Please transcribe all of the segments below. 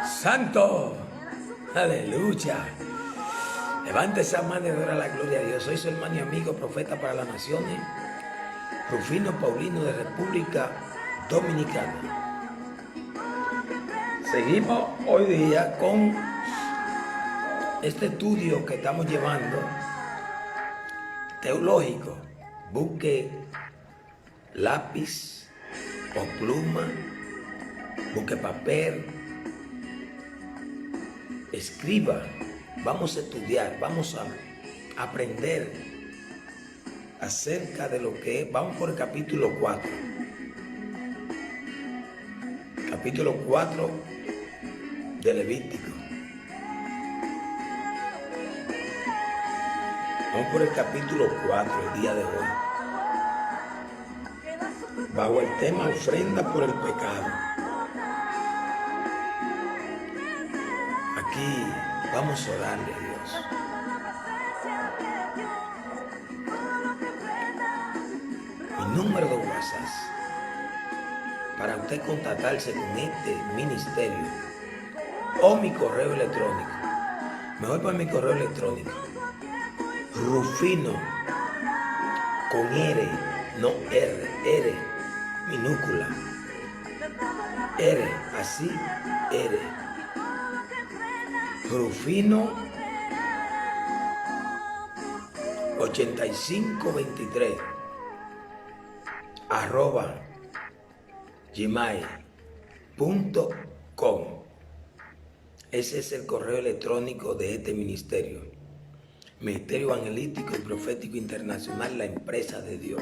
Santo, aleluya. Levante esa mano y adora la gloria a Dios. Soy su hermano y amigo, profeta para las naciones, Rufino Paulino de República Dominicana. Seguimos hoy día con este estudio que estamos llevando teológico. Busque lápiz o pluma, busque papel, escriba. Vamos a estudiar, vamos a aprender acerca de lo que es. Vamos por el capítulo 4. Capítulo 4 de Levítico. Vamos por el capítulo 4 el día de hoy. Bajo el tema ofrenda por el pecado. Aquí vamos a orarle a Dios. Mi número de WhatsApp para usted contactarse con este ministerio o mi correo electrónico. Me voy para mi correo electrónico. Rufino con R, no R minúscula. R, así, R. Rufino 8523 @gmail.com. Ese es el correo electrónico de este ministerio. Ministerio Evangelístico y Profético Internacional, la empresa de Dios.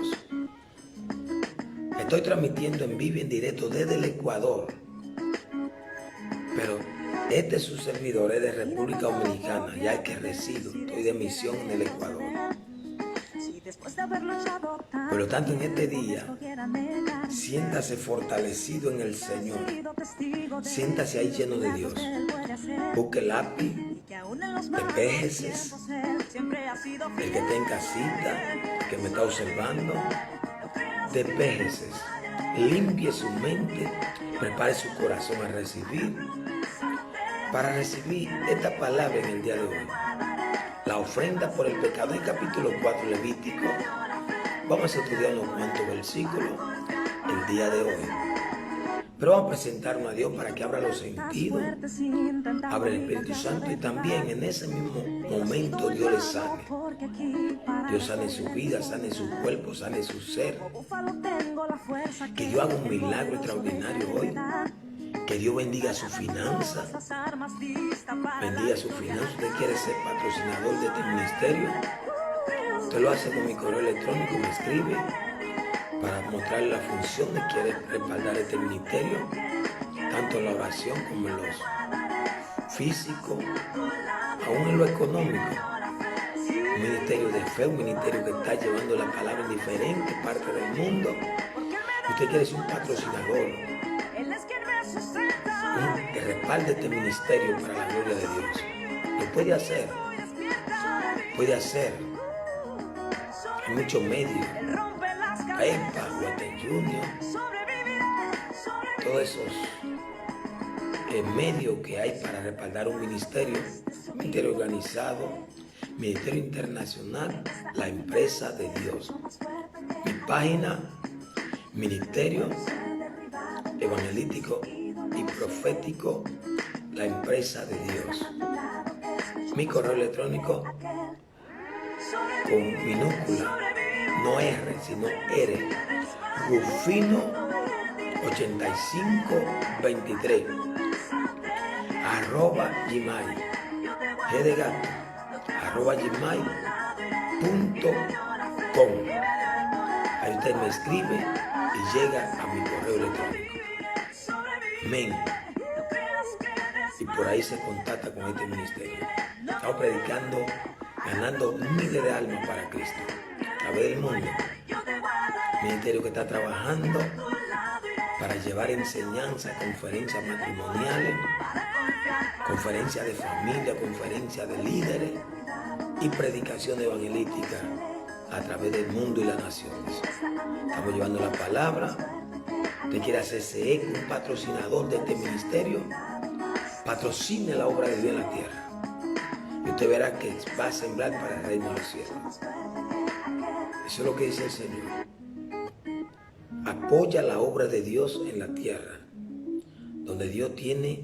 Estoy transmitiendo en vivo y en directo desde el Ecuador. Pero este es su servidor, es de República Dominicana, ya que resido, estoy de misión en el Ecuador. Por lo tanto, en este día, siéntase fortalecido en el Señor. Siéntase ahí lleno de Dios. Busque lápiz, despéjese. El que está en casita, el que me está observando, despéjese. Limpie su mente, prepare su corazón a recibir. Para recibir esta palabra en el día de hoy, la ofrenda por el pecado, en capítulo 4 Levítico. Vamos a estudiar unos cuantos versículos el día de hoy. Pero vamos a presentarnos a Dios para que abra los sentidos, abra el Espíritu Santo, y también en ese mismo momento Dios les sane. Dios sane su vida, sane su cuerpo, sane su ser. Que Dios haga un milagro extraordinario hoy. Que Dios bendiga su finanza. Bendiga su finanza. Usted quiere ser patrocinador de este ministerio. Usted lo hace con mi correo electrónico, me escribe para mostrarle la función de quiere respaldar este ministerio, tanto en la oración como en lo físico, aún en lo económico. Un ministerio de fe, un ministerio que está llevando la palabra en diferentes partes del mundo. Usted quiere ser un patrocinador, que respalde este ministerio para la gloria de Dios. Lo puede hacer. Hay muchos medios. PayPal, Western Junior, todos esos medios que hay para respaldar un ministerio organizado, ministerio internacional, la empresa de Dios. Mi página, Ministerio Evangelístico y Profético, la empresa de Dios. Mi correo electrónico con minúscula, no R, sino R, Rufino 8523 @gmail, G de gato, @gmail.com. Ahí usted me escribe y llega a mi correo electrónico. Amén. Y por ahí se contacta con este ministerio. Estamos predicando, ganando miles de almas para Cristo a través del mundo. Ministerio que está trabajando para llevar enseñanza, conferencias matrimoniales, conferencias de familia, conferencias de líderes y predicación evangelística a través del mundo y las naciones. Estamos llevando la palabra. Usted quiere hacerse eco, un patrocinador de este ministerio, patrocine la obra de Dios en la tierra. Y usted verá que va a sembrar para el reino de los cielos. Eso es lo que dice el Señor. Apoya la obra de Dios en la tierra, donde Dios tiene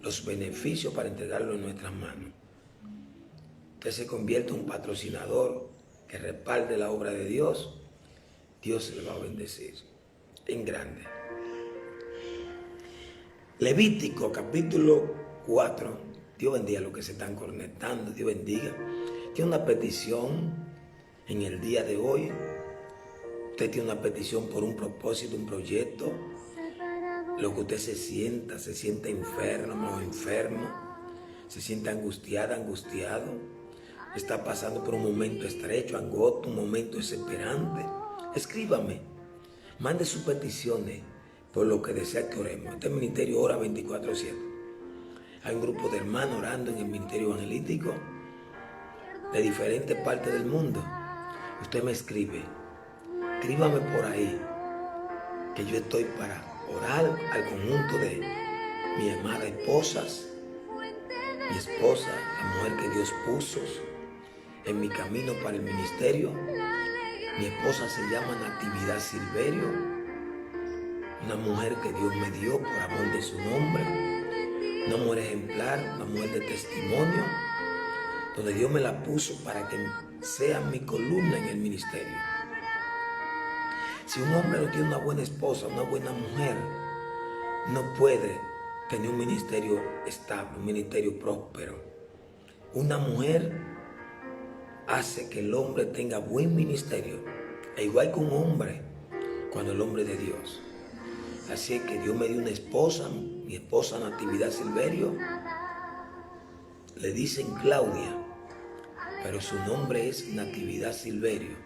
los beneficios para entregarlo en nuestras manos. Usted se convierte en un patrocinador que respalde la obra de Dios. Dios se le va a bendecir en grande. Levítico capítulo 4. Dios bendiga a los que se están conectando. Dios bendiga. Tiene una petición en el día de hoy. Usted tiene una petición por un propósito, un proyecto. Lo que usted se sienta enfermo o enfermo, se siente angustiada, angustiado, está pasando por un momento estrecho, angosto, un momento desesperante. Escríbame, mande sus peticiones por lo que desea que oremos. Este ministerio ora 24/7. Hay un grupo de hermanos orando en el ministerio evangelístico de diferentes partes del mundo. Usted me escribe, escríbame por ahí, que yo estoy para orar al conjunto de mi amada esposas, mi esposa, la mujer que Dios puso en mi camino para el ministerio. Mi esposa se llama Natividad Silverio, una mujer que Dios me dio por amor de su nombre, una mujer ejemplar, una mujer de testimonio, donde Dios me la puso para que sea mi columna en el ministerio. Si un hombre no tiene una buena esposa, una buena mujer, no puede tener un ministerio estable, un ministerio próspero. Una mujer hace que el hombre tenga buen ministerio, e igual que un hombre, cuando el hombre es de Dios. Así que Dios me dio una esposa, mi esposa Natividad Silverio, le dicen Claudia, pero su nombre es Natividad Silverio.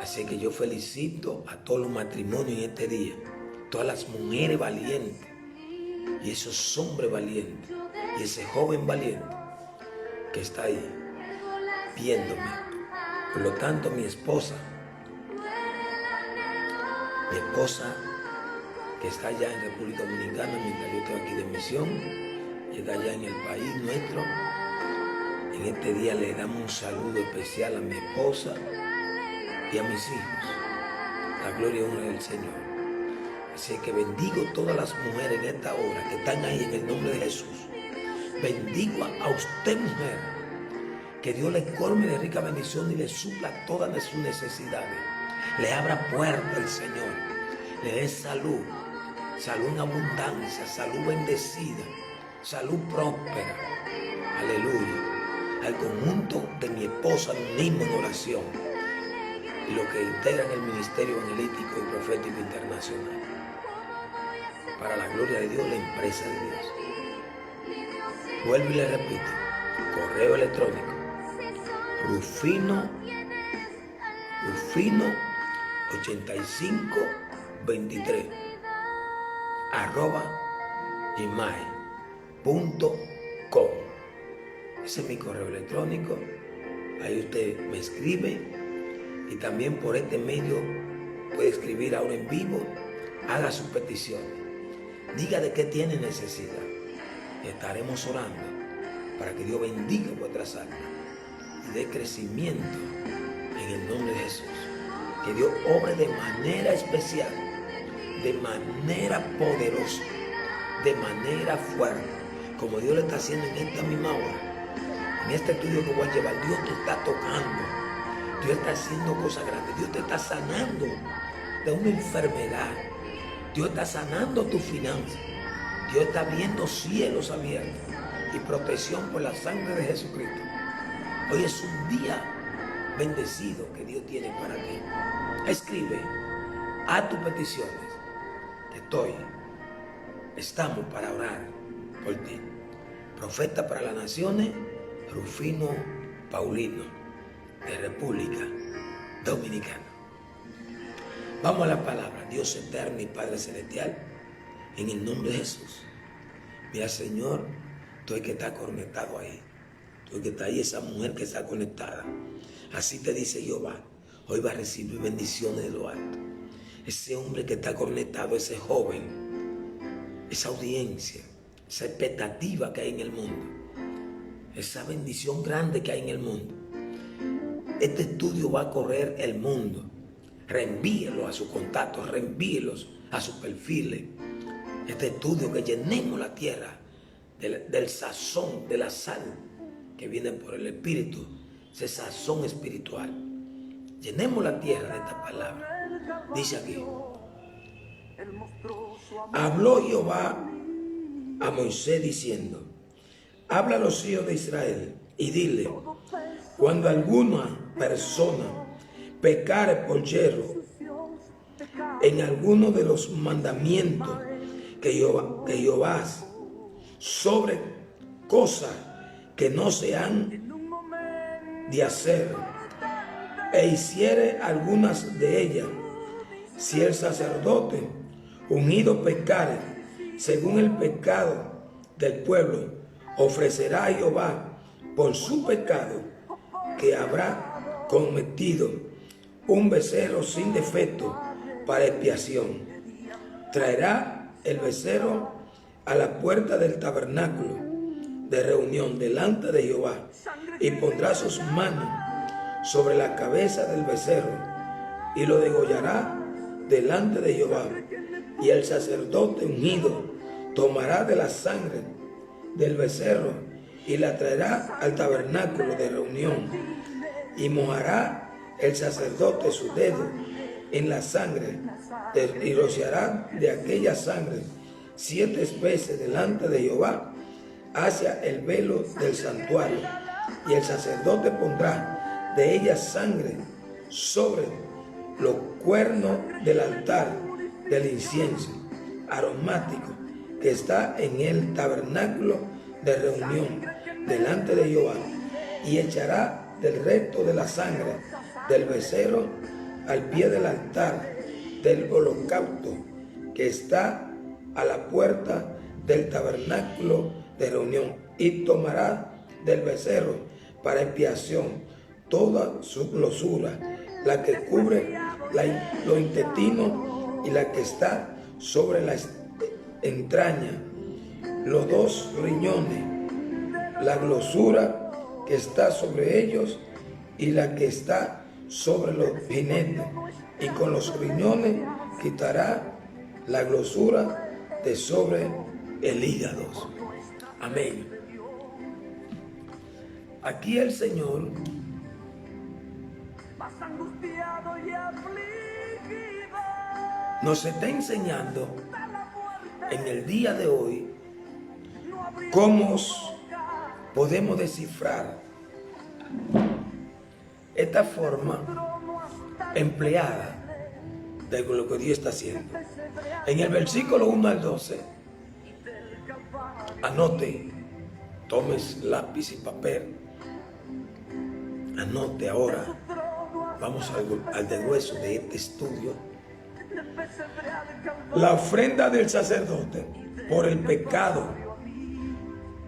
Así que yo felicito a todos los matrimonios en este día, todas las mujeres valientes y esos hombres valientes y ese joven valiente que está ahí viéndome. Por lo tanto, mi esposa que está allá en República Dominicana, mientras yo estoy aquí de misión, y está allá en el país nuestro, en este día le damos un saludo especial a mi esposa y a mis hijos. La gloria y honra del Señor. Así que bendigo todas las mujeres en esta hora que están ahí en el nombre de Jesús. Bendigo a usted, mujer, que Dios le colme de rica bendición y le supla todas sus necesidades. Le abra puertas el Señor, le dé salud, salud en abundancia, salud bendecida, salud próspera. Aleluya. Al conjunto de mi esposa unimos en oración, y los que integran el ministerio evangelístico y profético internacional, para la gloria de Dios, la empresa de Dios. Vuelvo y le repito, correo electrónico rufino8523 @gmail.com. Ese es mi correo electrónico. Ahí usted me escribe, y también por este medio puede escribir ahora en vivo. Haga sus peticiones, diga de qué tiene necesidad. Estaremos orando para que Dios bendiga vuestras almas y dé crecimiento en el nombre de Jesús. Que Dios obre de manera especial, de manera poderosa, de manera fuerte, como Dios lo está haciendo en esta misma hora. En este estudio que voy a llevar, Dios te está tocando, Dios está haciendo cosas grandes, Dios te está sanando de una enfermedad, Dios está sanando tu finanza, Dios está viendo cielos abiertos y protección por la sangre de Jesucristo. Hoy es un día bendecido que Dios tiene para ti. Escribe a tus peticiones, que estamos para orar por ti. Profeta para las naciones, Rufino Paulino, de República Dominicana. Vamos a la palabra. Dios eterno y Padre celestial, en el nombre de Jesús. Mira, Señor, tú el que está conectado ahí, tú el que está ahí, esa mujer que está conectada. Así te dice Jehová, hoy va a recibir bendiciones de lo alto. Ese hombre que está conectado, ese joven, esa audiencia, esa expectativa que hay en el mundo, esa bendición grande que hay en el mundo. Este estudio va a correr el mundo. Reenvíelos a sus contactos, reenvíelos a sus perfiles. Este estudio, que llenemos la tierra del sazón, de la sal que viene por el Espíritu, ese sazón espiritual. Llenemos la tierra de esta palabra. Dice aquí: habló Jehová a Moisés diciendo: habla a los hijos de Israel y dile: cuando alguna persona pecare por yerro en alguno de los mandamientos que Jehová sobre cosas que no se han de hacer, e hiciere algunas de ellas, si el sacerdote ungido pecare según el pecado del pueblo, ofrecerá a Jehová por su pecado que habrá cometido un becerro sin defecto para expiación. Traerá el becerro a la puerta del tabernáculo de reunión delante de Jehová y pondrá sus manos sobre la cabeza del becerro y lo degollará delante de Jehová. Y el sacerdote ungido tomará de la sangre del becerro y la traerá al tabernáculo de reunión, y mojará el sacerdote su dedo en la sangre y rociará de aquella sangre 7 veces delante de Jehová hacia el velo del santuario, y el sacerdote pondrá de ella sangre sobre los cuernos del altar del incienso aromático que está en el tabernáculo de reunión delante de Jehová, y echará del resto de la sangre del becerro al pie del altar del holocausto que está a la puerta del tabernáculo de reunión, y tomará del becerro para expiación toda su grosura, la que cubre los intestinos y la que está sobre la entraña, los 2 riñones, la grosura que está sobre ellos y la que está sobre los jinetes, y con los riñones quitará la grosura de sobre el hígado. Amén. Aquí el Señor nos está enseñando en el día de hoy cómo podemos descifrar esta forma empleada de lo que Dios está haciendo. En el versículo 1 al 12, anote, tomes lápiz y papel, anote ahora. Vamos al degüeso de este estudio. La ofrenda del sacerdote por el pecado,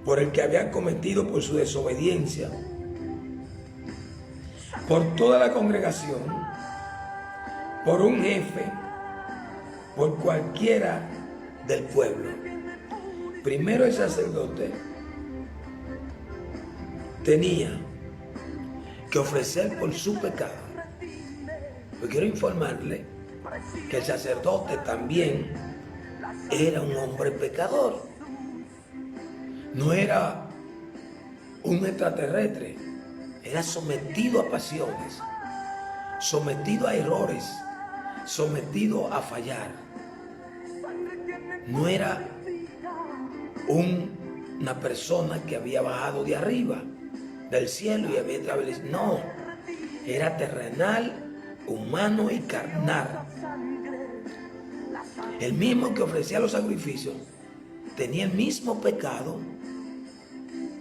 por el que había cometido por su desobediencia, por toda la congregación, por un jefe, por cualquiera del pueblo. Primero el sacerdote tenía que ofrecer por su pecado. Yo quiero informarle que el sacerdote también era un hombre pecador. No era un extraterrestre, era sometido a pasiones, sometido a errores, sometido a fallar. No era una persona que había bajado de arriba, del cielo, y había establecido. No, era terrenal, humano y carnal. El mismo que ofrecía los sacrificios tenía el mismo pecado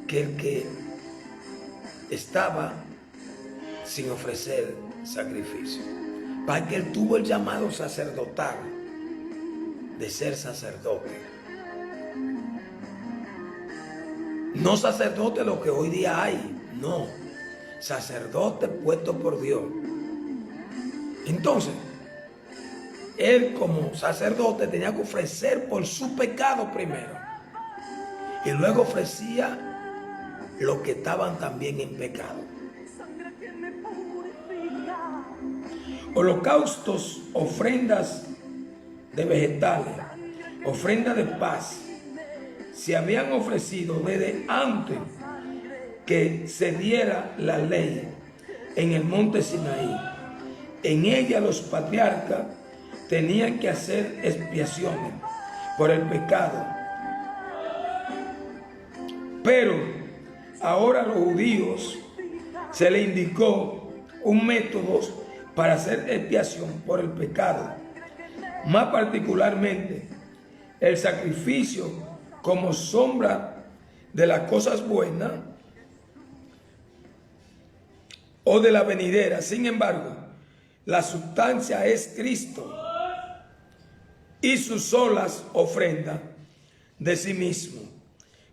que el que estaba sin ofrecer sacrificio. Para que él tuvo el llamado sacerdotal de ser sacerdote. No sacerdote lo que hoy día hay, no. Sacerdote puesto por Dios. Entonces, él como sacerdote tenía que ofrecer por su pecado primero. y luego ofrecía los que estaban también en pecado. Holocaustos, ofrendas de vegetales, ofrendas de paz, se habían ofrecido desde antes que se diera la ley en el monte Sinaí. En ella los patriarcas tenían que hacer expiaciones por el pecado. Pero ahora a los judíos se les indicó un método para hacer expiación por el pecado. Más particularmente, el sacrificio como sombra de las cosas buenas o de la venidera. Sin embargo, la sustancia es Cristo y sus solas ofrendas de sí mismo,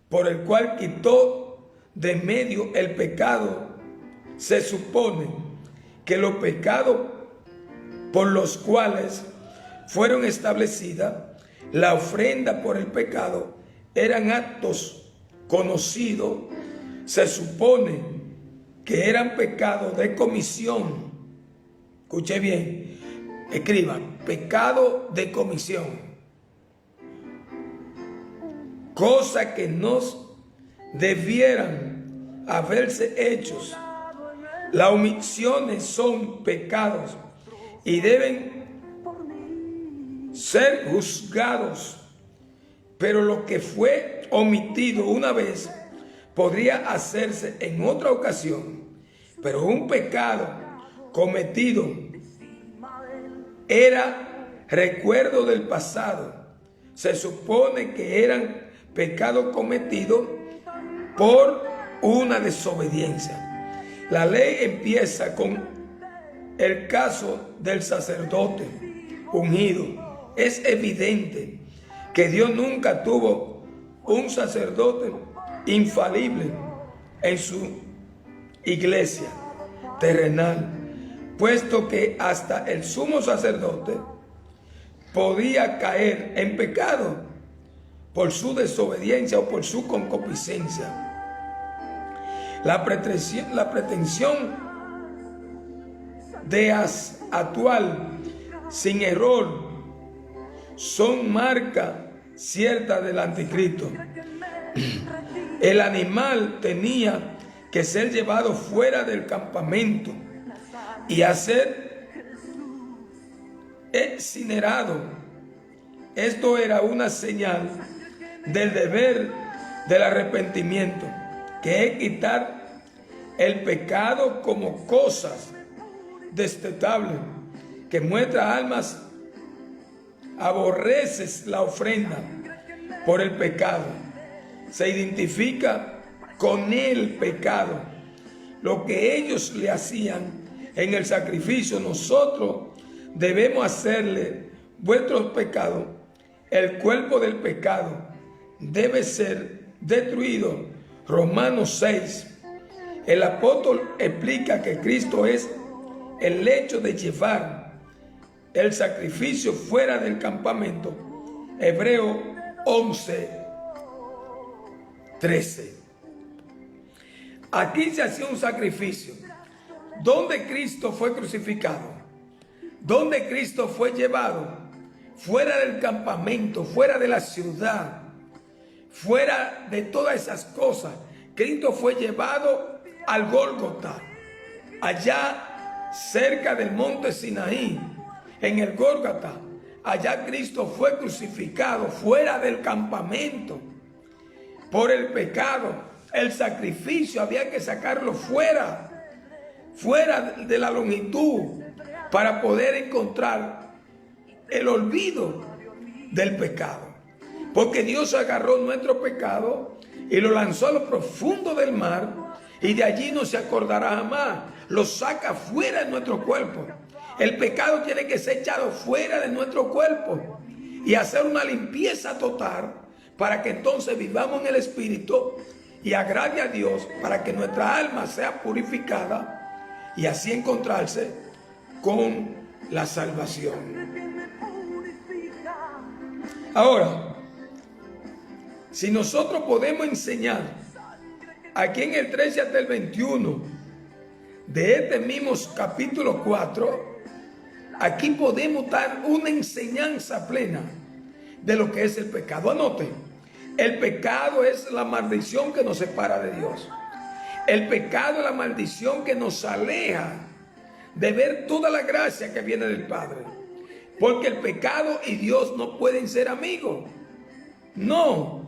por el cual quitó de medio el pecado. Se supone que los pecados por los cuales fueron establecidas la ofrenda por el pecado eran actos conocidos. Se supone que eran pecados de comisión. Escuche bien, escriban, pecado de comisión. Cosa que no debieran haberse hechos. Las omisiones son pecados y deben ser juzgados, pero lo que fue omitido una vez podría hacerse en otra ocasión. Pero un pecado cometido era recuerdo del pasado. Se supone que eran pecados cometidos por una desobediencia. La ley empieza con el caso del sacerdote ungido. Es evidente que Dios nunca tuvo un sacerdote infalible en su iglesia terrenal, puesto que hasta el sumo sacerdote podía caer en pecado por su desobediencia o por su concupiscencia. La pretensión de actual sin error son marca cierta del anticristo. El animal tenía que ser llevado fuera del campamento y a ser incinerado. Esto era una señal del deber del arrepentimiento, que es quitar el pecado como cosas detestables que muestra almas. Aborreces la ofrenda por el pecado, se identifica con el pecado. Lo que ellos le hacían en el sacrificio, nosotros debemos hacerle vuestros pecados. El cuerpo del pecado debe ser destruido. Romanos 6. El apóstol explica que Cristo es el hecho de llevar el sacrificio fuera del campamento. Hebreo 11:13. Aquí se hacía un sacrificio donde Cristo fue crucificado, donde Cristo fue llevado fuera del campamento, fuera de la ciudad, fuera de todas esas cosas. Cristo fue llevado al Gólgota, allá cerca del monte Sinaí, en el Gólgota. Allá Cristo fue crucificado fuera del campamento por el pecado. El sacrificio había que sacarlo fuera de la longitud para poder encontrar el olvido del pecado. Porque Dios agarró nuestro pecado y lo lanzó a lo profundo del mar, y de allí no se acordará jamás. Lo saca fuera de nuestro cuerpo. El pecado tiene que ser echado fuera de nuestro cuerpo y hacer una limpieza total para que entonces vivamos en el Espíritu y agrade a Dios, para que nuestra alma sea purificada y así encontrarse con la salvación. Ahora, Si nosotros podemos enseñar aquí en el 13 hasta el 21 de este mismo capítulo 4, aquí podemos dar una enseñanza plena de lo que es el pecado. Anote, el pecado es la maldición que nos separa de Dios. El pecado es la maldición que nos aleja de ver toda la gracia que viene del Padre. Porque el pecado y Dios no pueden ser amigos. No,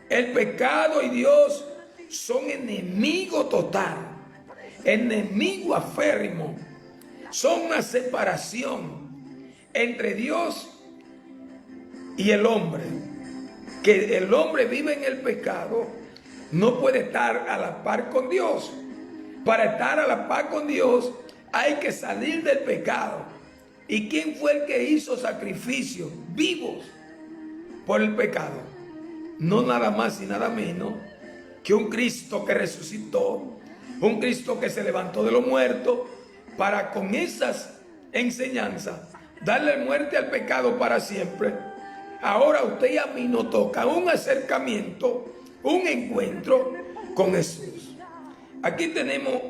el pecado y Dios son enemigo total, enemigo aférrimo. Son una separación entre Dios y el hombre. Que el hombre vive en el pecado, no puede estar a la par con Dios. Para estar a la par con Dios hay que salir del pecado. ¿Y quién fue el que hizo sacrificios vivos por el pecado? No nada más y nada menos que un Cristo que resucitó, un Cristo que se levantó de los muertos, para con esas enseñanzas darle muerte al pecado para siempre. Ahora usted y a mí nos toca un acercamiento, un encuentro con Jesús. Aquí tenemos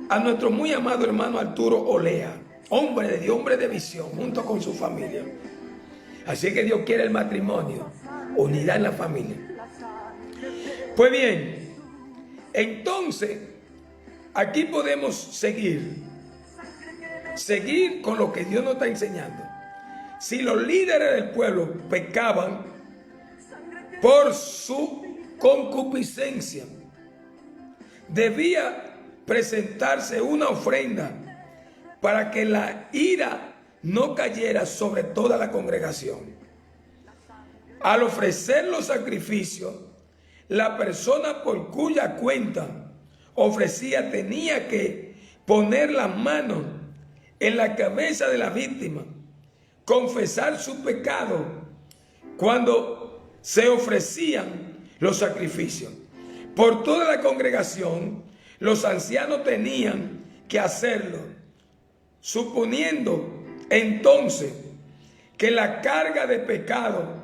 a nuestro muy amado hermano Arturo Olea, hombre de Dios, hombre de visión, junto con su familia. Así que Dios quiere el matrimonio, unidad en la familia. Pues bien, entonces aquí podemos seguir con lo que Dios nos está enseñando. Si los líderes del pueblo pecaban por su concupiscencia, debía presentarse una ofrenda para que la ira no cayera sobre toda la congregación. Al ofrecer los sacrificios, la persona por cuya cuenta ofrecía tenía que poner las manos en la cabeza de la víctima, confesar su pecado cuando se ofrecían los sacrificios. Por toda la congregación, los ancianos tenían que hacerlo, suponiendo entonces que la carga de pecado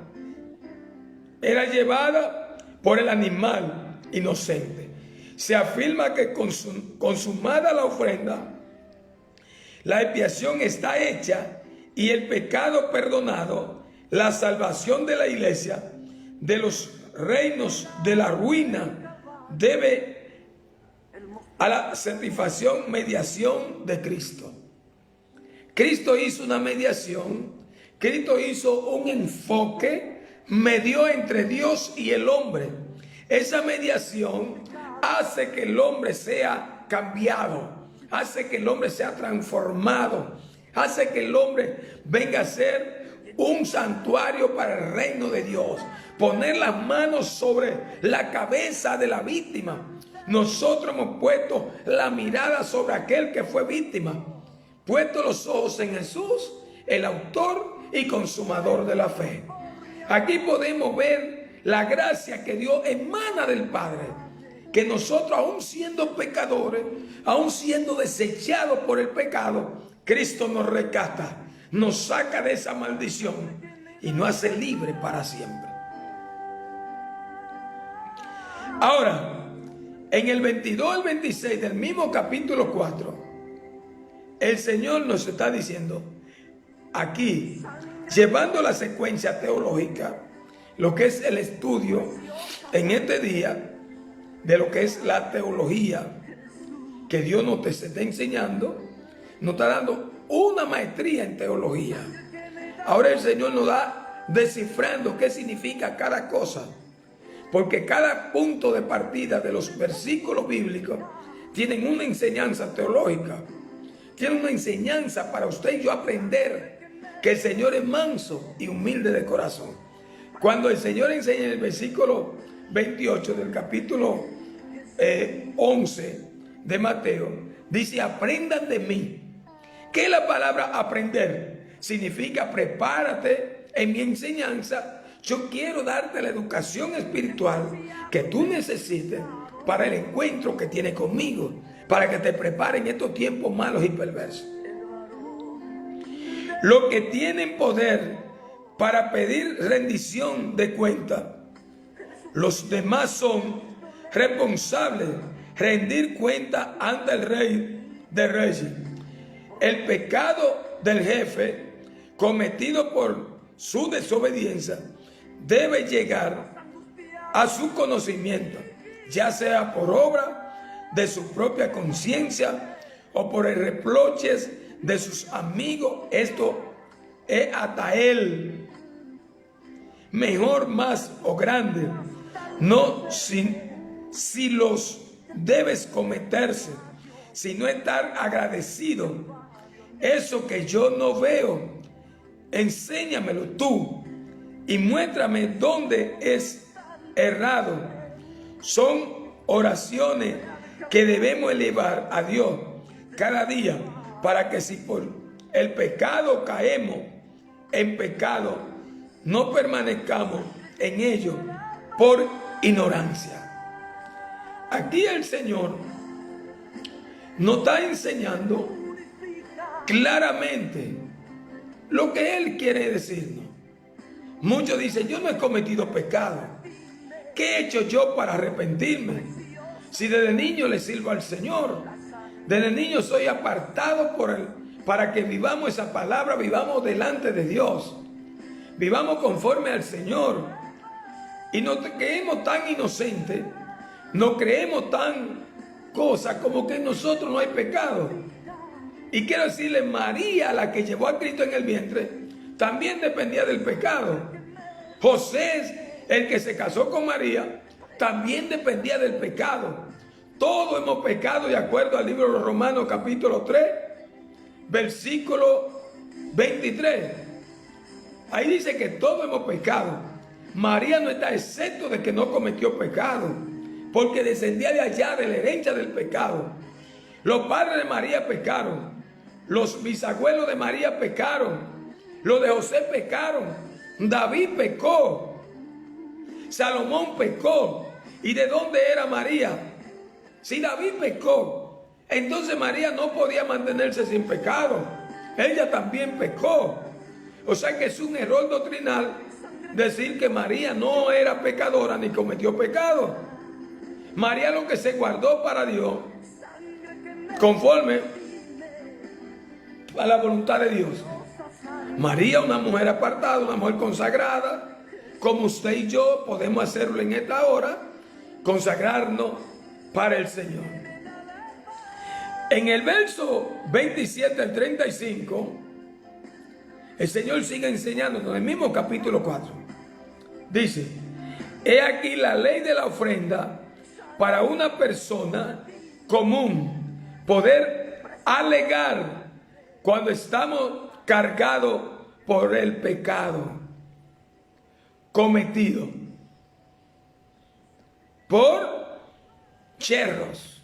era llevada por el animal inocente. Se afirma que consumada la ofrenda, la expiación está hecha y el pecado perdonado, la salvación de la iglesia de los reinos de la ruina debe a la satisfacción, mediación de Cristo. Cristo hizo una mediación, Cristo hizo un enfoque, medió entre Dios y el hombre. Esa mediación hace que el hombre sea cambiado, hace que el hombre sea transformado, hace que el hombre venga a ser un santuario para el reino de Dios. Poner las manos sobre la cabeza de la víctima. Nosotros hemos puesto la mirada sobre aquel que fue víctima, puesto los ojos en Jesús, el autor y consumador de la fe. Aquí podemos ver la gracia que Dios emana del Padre, que nosotros, aún siendo pecadores, aún siendo desechados por el pecado, Cristo nos rescata, nos saca de esa maldición y nos hace libre para siempre. Ahora, en el 22 al 26 del mismo capítulo 4, el Señor nos está diciendo aquí, llevando la secuencia teológica, lo que es el estudio en este día de lo que es la teología que Dios nos está enseñando, nos está dando una maestría en teología. Ahora el Señor nos da descifrando qué significa cada cosa, porque cada punto de partida de los versículos bíblicos tienen una enseñanza teológica, tienen una enseñanza para usted y yo aprender que el Señor es manso y humilde de corazón. Cuando el Señor enseña en el versículo 28 del capítulo 11 de Mateo, dice: aprendan de mí. ¿Qué es la palabra aprender? Significa prepárate en mi enseñanza. Yo quiero darte la educación espiritual que tú necesites para el encuentro que tienes conmigo, para que te preparen estos tiempos malos y perversos. Los que tienen poder para pedir rendición de cuenta Los demás son responsables rendir cuenta ante el Rey de Reyes. El pecado del jefe cometido por su desobediencia debe llegar a su conocimiento, ya sea por obra de su propia conciencia o por el reproches de sus amigos. Esto es hasta él, mejor, más o grande, no si los debes cometerse, sino estar agradecido. Eso que yo no veo, enséñamelo tú y muéstrame dónde es errado. Son oraciones que debemos elevar a Dios cada día, para que si por el pecado caemos en pecado, no permanezcamos en ello por ignorancia. Aquí el Señor nos está enseñando claramente lo que Él quiere decirnos. Muchos dicen: yo no he cometido pecado. ¿Qué he hecho yo para arrepentirme? Si desde niño le sirvo al Señor, desde niño soy apartado por Él, para que vivamos esa palabra, vivamos delante de Dios, vivamos conforme al Señor. Y nos creemos tan inocentes, nos creemos tan cosas como que en nosotros no hay pecado. Y quiero decirle, María, la que llevó a Cristo en el vientre, también dependía del pecado. José, el que se casó con María, también dependía del pecado. Todos hemos pecado, de acuerdo al libro de los Romanos capítulo 3, versículo 23. Ahí dice que todos hemos pecado. María no está exento de que no cometió pecado, porque descendía de allá, de la herencia del pecado. Los padres de María pecaron, los bisabuelos de María pecaron, los de José pecaron, David pecó, Salomón pecó. ¿Y de dónde era María? Si David pecó, entonces María no podía mantenerse sin pecado. Ella también pecó. O sea que es un error doctrinal decir que María no era pecadora ni cometió pecado. María lo que se guardó para Dios, conforme a la voluntad de Dios. María, una mujer apartada, una mujer consagrada, como usted y yo podemos hacerlo en esta hora, consagrarnos para el Señor. En el verso 27 al 35, el Señor sigue enseñándonos, en el mismo capítulo 4. Dice: he aquí la ley de la ofrenda para una persona común, poder alegar cuando estamos cargados por el pecado cometido por cherros,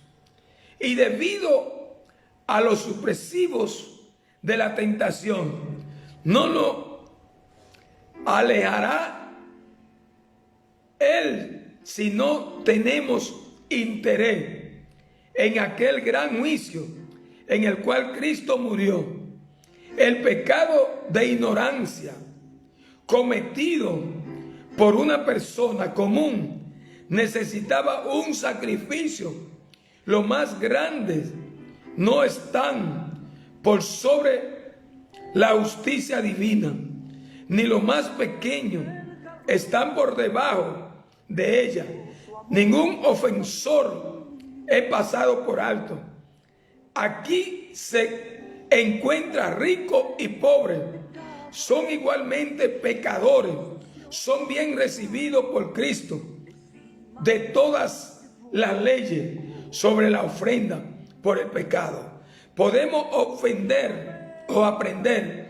y debido a los supresivos de la tentación, no lo alejará él si no tenemos interés en aquel gran juicio en el cual Cristo murió. El pecado de ignorancia cometido por una persona común necesitaba un sacrificio. Los más grandes no están por sobre la justicia divina, ni los más pequeños están por debajo de ella. Ningún ofensor es pasado por alto. Aquí se encuentra rico y pobre, son igualmente pecadores, son bien recibidos por Cristo. De todas las leyes sobre la ofrenda por el pecado, podemos ofender o aprender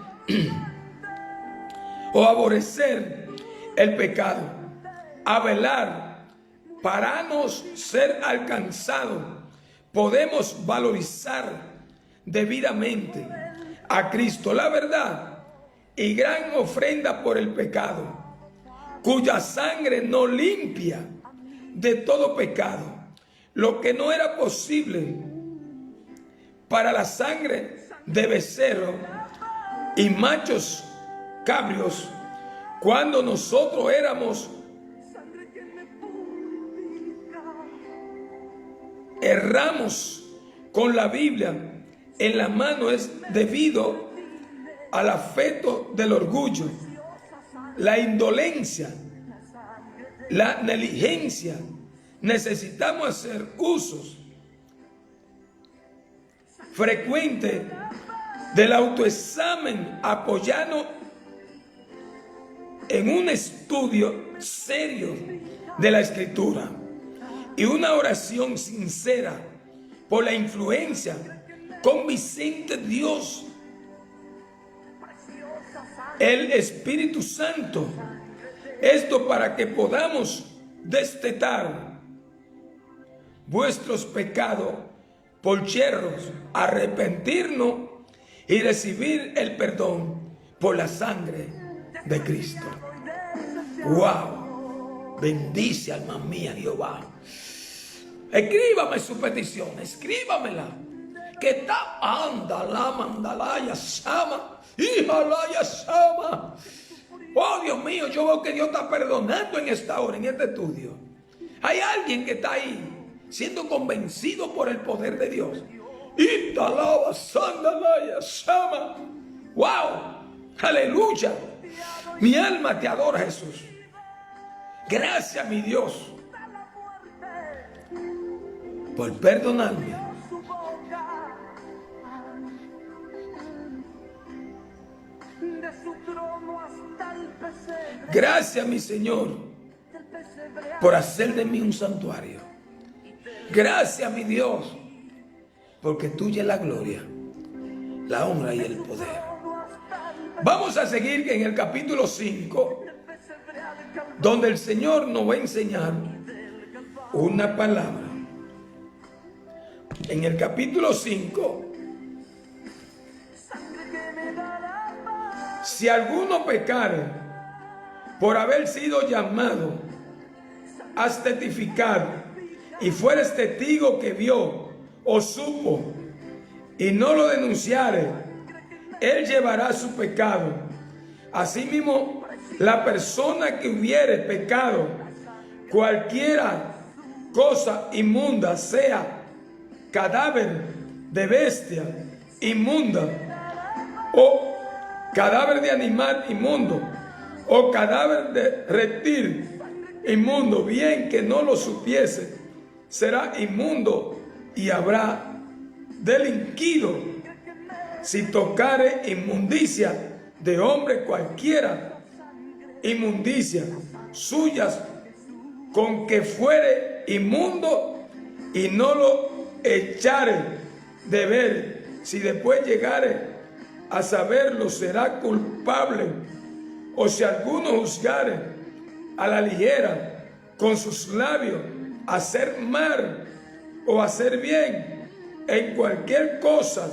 o aborrecer el pecado, a velar para no ser alcanzados. Podemos valorizar debidamente a Cristo, la verdad y gran ofrenda por el pecado, cuya sangre nos limpia de todo pecado. Lo que no era posible para la sangre de becerro y machos cabrios, cuando nosotros éramos erramos con la Biblia en la mano es debido al afecto del orgullo, la indolencia, la negligencia. Necesitamos hacer usos frecuentes del autoexamen, apoyando en un estudio serio de la Escritura y una oración sincera por la influencia convincente de Dios, el Espíritu Santo. Esto para que podamos destetar vuestros pecados por yerros, arrepentirnos y recibir el perdón por la sangre de Cristo. ¡Wow! Bendice, alma mía, Jehová. Escríbame su petición, escríbamela. Que está andala, mandalaya, sama, hijalaya, sama. Oh, Dios mío, yo veo que Dios está perdonando en esta hora, en este estudio. Hay alguien que está ahí siendo convencido por el poder de Dios. Italaba, sandalaya, sama. ¡Wow! ¡Aleluya! Mi alma te adora, Jesús. Gracias, mi Dios, por perdonarme. Gracias, mi Señor, por hacer de mí un santuario. Gracias, mi Dios, porque tuya es la gloria, la honra y el poder. Vamos a seguir en el capítulo 5, donde el Señor nos va a enseñar una palabra. En el capítulo 5, si alguno pecare por haber sido llamado, has testificado y fueres testigo que vio o supo y no lo denunciare, él llevará su pecado. Asimismo, la persona que hubiere pecado cualquiera cosa inmunda, sea cadáver de bestia inmunda, o cadáver de animal inmundo, o cadáver de reptil inmundo, bien que no lo supiese, será inmundo y habrá delinquido. Si tocare inmundicia de hombre cualquiera, inmundicia suyas, con que fuere inmundo y no lo echare de ver, si después llegare a saberlo, será culpable. O si alguno juzgare a la ligera con sus labios hacer mal o hacer bien en cualquier cosa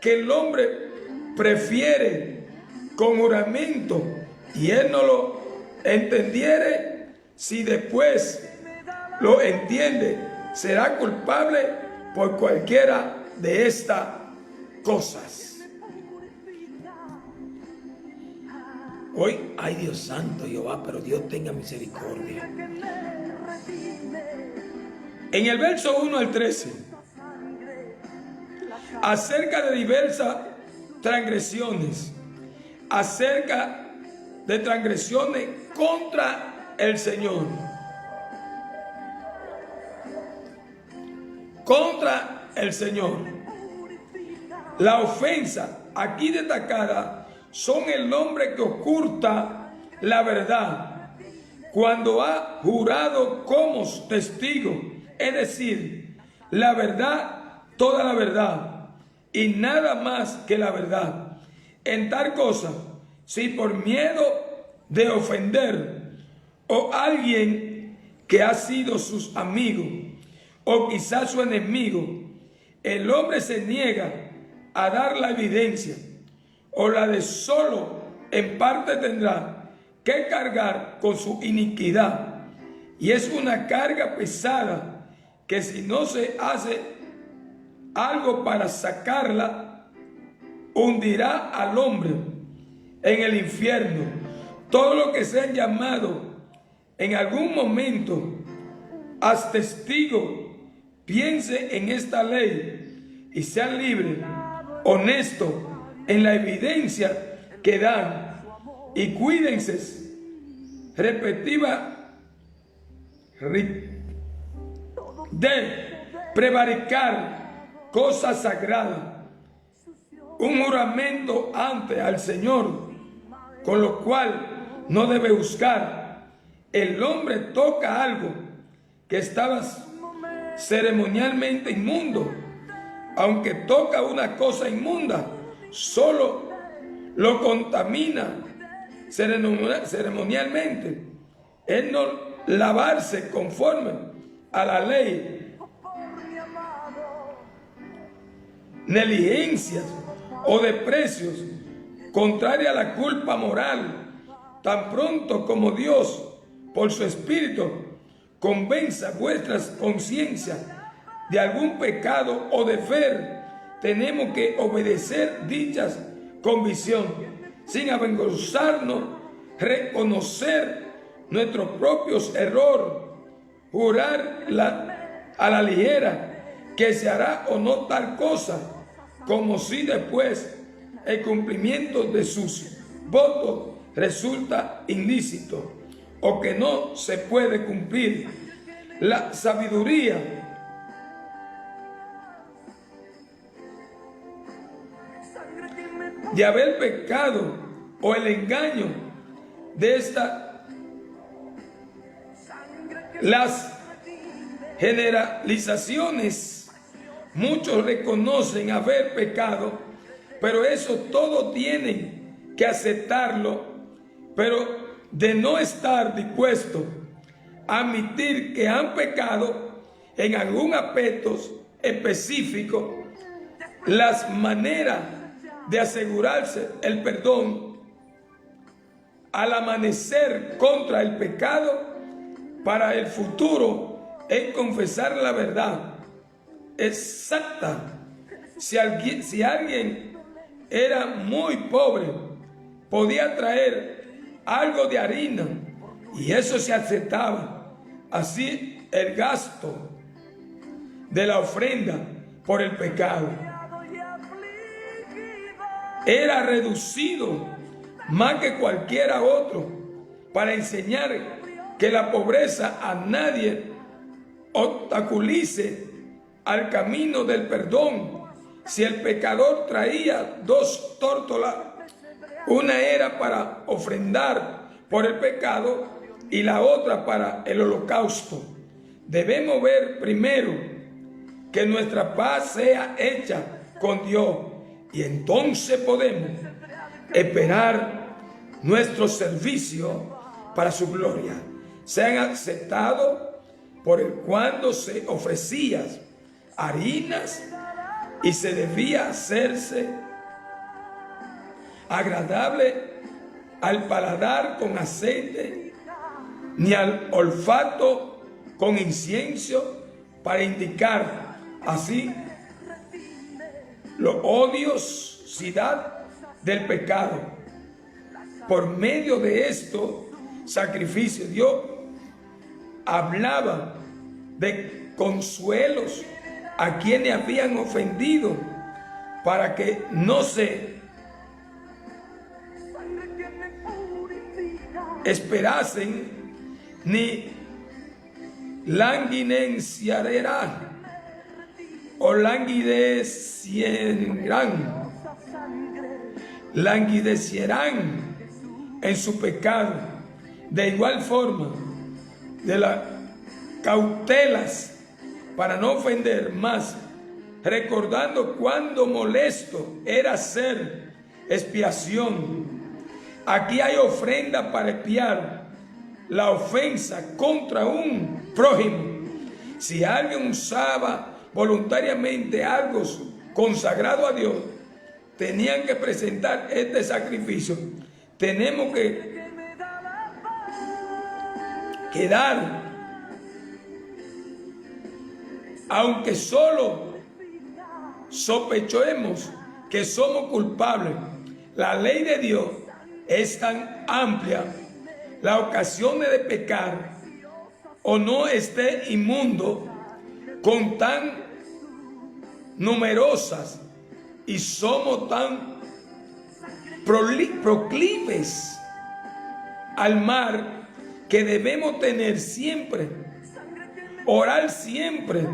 que el hombre prefiere con juramento, y él no lo entendiere, si después lo entiende, será culpable por cualquiera de estas cosas. Hoy, ay Dios santo, Jehová, pero Dios tenga misericordia. En el verso 1 al 13, acerca de diversas transgresiones, acerca de transgresiones contra el Señor, contra el Señor. La ofensa aquí destacada son el hombre que oculta la verdad cuando ha jurado como testigo, es decir, la verdad, toda la verdad y nada más que la verdad. En tal cosa, si por miedo de ofender o alguien que ha sido sus amigos o quizás su enemigo, el hombre se niega a dar la evidencia, o la de solo en parte tendrá que cargar con su iniquidad, y es una carga pesada que si no se hace algo para sacarla, hundirá al hombre en el infierno. Todos los que sean llamados en algún momento as testigo piense en esta ley y sean libres, honestos en la evidencia que dan, y cuídense de prevaricar cosas sagradas, un juramento ante al Señor, con lo cual no debe buscar. El hombre toca algo que estaba ceremonialmente inmundo, aunque toca una cosa inmunda, solo lo contamina ceremonialmente. Es no lavarse conforme a la ley, negligencias o desprecios, contraria a la culpa moral, tan pronto como Dios, por su Espíritu, convenza vuestras conciencias de algún pecado o deber, tenemos que obedecer dichas convicciones, sin avergonzarnos, reconocer nuestros propios errores, jurar a la ligera que se hará o no tal cosa, como si después el cumplimiento de sus votos resulta ilícito o que no se puede cumplir. La sabiduría de haber pecado o el engaño de las generalizaciones. Muchos reconocen haber pecado, pero eso todos tienen que aceptarlo, pero de no estar dispuestos a admitir que han pecado en algún aspecto específico, las maneras de asegurarse el perdón al amanecer contra el pecado para el futuro es confesar la verdad exacta. Si alguien era muy pobre, podía traer algo de harina y eso se aceptaba. Así el gasto de la ofrenda por el pecado era reducido más que cualquiera otro, para enseñar que la pobreza a nadie obstaculice al camino del perdón. Si el pecador traía 2 tórtolas, una era para ofrendar por el pecado y la otra para el holocausto, debemos ver primero que nuestra paz sea hecha con Dios, y entonces podemos esperar nuestro servicio para su gloria sean aceptados, por el cuando se ofrecían harinas y se debía hacerse agradable al paladar con aceite, ni al olfato con incienso, para indicar así la odiosidad del pecado. Por medio de esto sacrificio, Dios hablaba de consuelos a quienes habían ofendido, para que no se esperasen ni languidenciarán o languidecerán en su pecado. De igual forma, de las cautelas para no ofender más, recordando cuando molesto era hacer expiación. Aquí hay ofrenda para expiar la ofensa contra un prójimo. Si alguien usaba voluntariamente algo consagrado a Dios, tenían que presentar este sacrificio. Tenemos que dar, aunque solo sospechemos que somos culpables. La ley de Dios es tan amplia, las ocasiones de pecar o no esté inmundo con tan numerosas y somos tan proclives al mal que debemos tener siempre, orar siempre,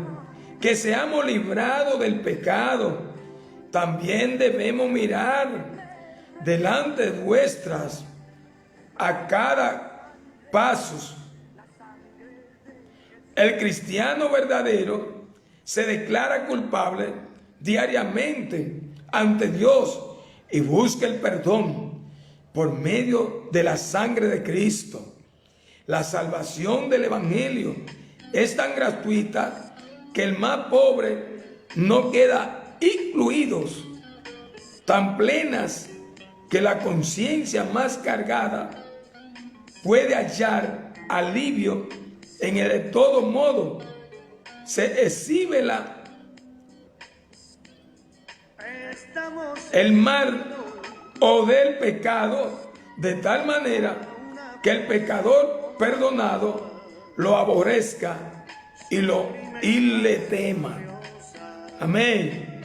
que seamos librados del pecado. También debemos mirar delante vuestras a cada paso. El cristiano verdadero se declara culpable diariamente ante Dios y busca el perdón por medio de la sangre de Cristo. La salvación del Evangelio es tan gratuita que el más pobre no queda incluidos, tan plenas que la conciencia más cargada puede hallar alivio en el. De todo modo se exhibe el mal o del pecado de tal manera que el pecador perdonado lo aborrezca y le tema. Amén.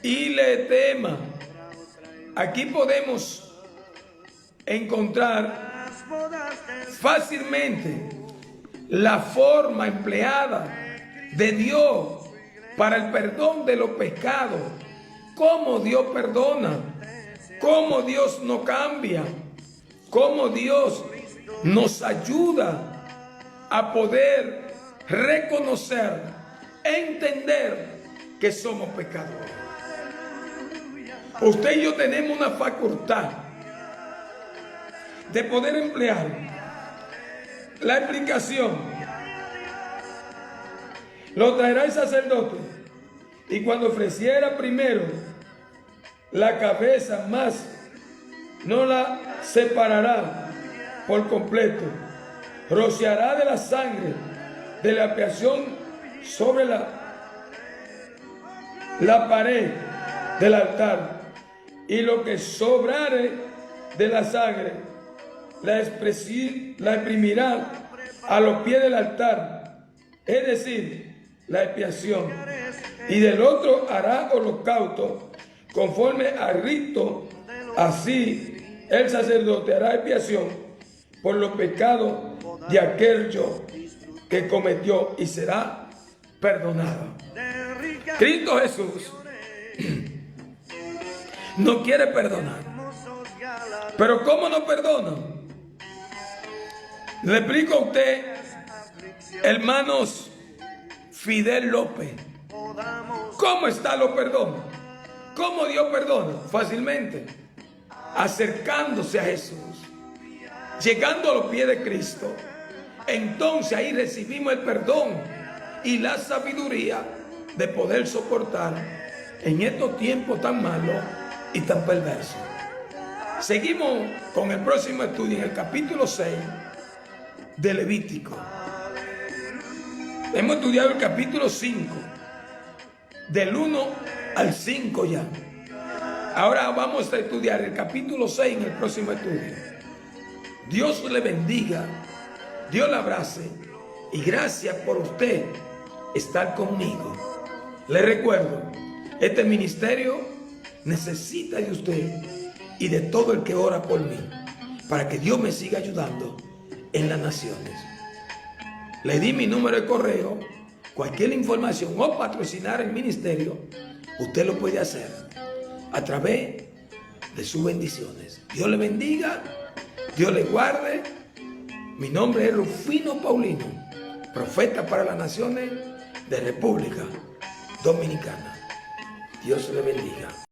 Y le tema. Aquí podemos encontrar fácilmente la forma empleada de Dios para el perdón de los pecados. Cómo Dios perdona, cómo Dios nos cambia, cómo Dios nos ayuda a poder reconocer, entender que somos pecadores. Usted y yo tenemos una facultad de poder emplear la explicación. Lo traerá el sacerdote, y cuando ofreciera primero la cabeza, más no la separará por completo, rociará de la sangre de la expiación sobre la pared del altar, y lo que sobrare de la sangre la exprimirá a los pies del altar, es decir, la expiación, y del otro hará holocausto conforme al rito. Así el sacerdote hará expiación por los pecados de aquello que cometió y será perdonado. Cristo Jesús no quiere perdonar. Pero ¿cómo no perdona? Le explico a usted, hermanos Fidel López, ¿cómo está los perdones? ¿Cómo Dios perdona? Fácilmente, acercándose a Jesús, llegando a los pies de Cristo. Entonces ahí recibimos el perdón y la sabiduría de poder soportar en estos tiempos tan malos y tan perversos. Seguimos con el próximo estudio en el capítulo 6 de Levítico. Hemos estudiado el capítulo 5, del 1 al 5 ya. Ahora vamos a estudiar el capítulo 6 en el próximo estudio. Dios le bendiga, Dios le abrace, y gracias por usted estar conmigo. Le recuerdo, este ministerio necesita de usted y de todo el que ora por mí, para que Dios me siga ayudando en las naciones. Le di mi número de correo. Cualquier información o patrocinar el ministerio, usted lo puede hacer a través de sus bendiciones. Dios le bendiga, Dios le guarde. Mi nombre es Rufino Paulino, profeta para las naciones de República Dominicana. Dios le bendiga.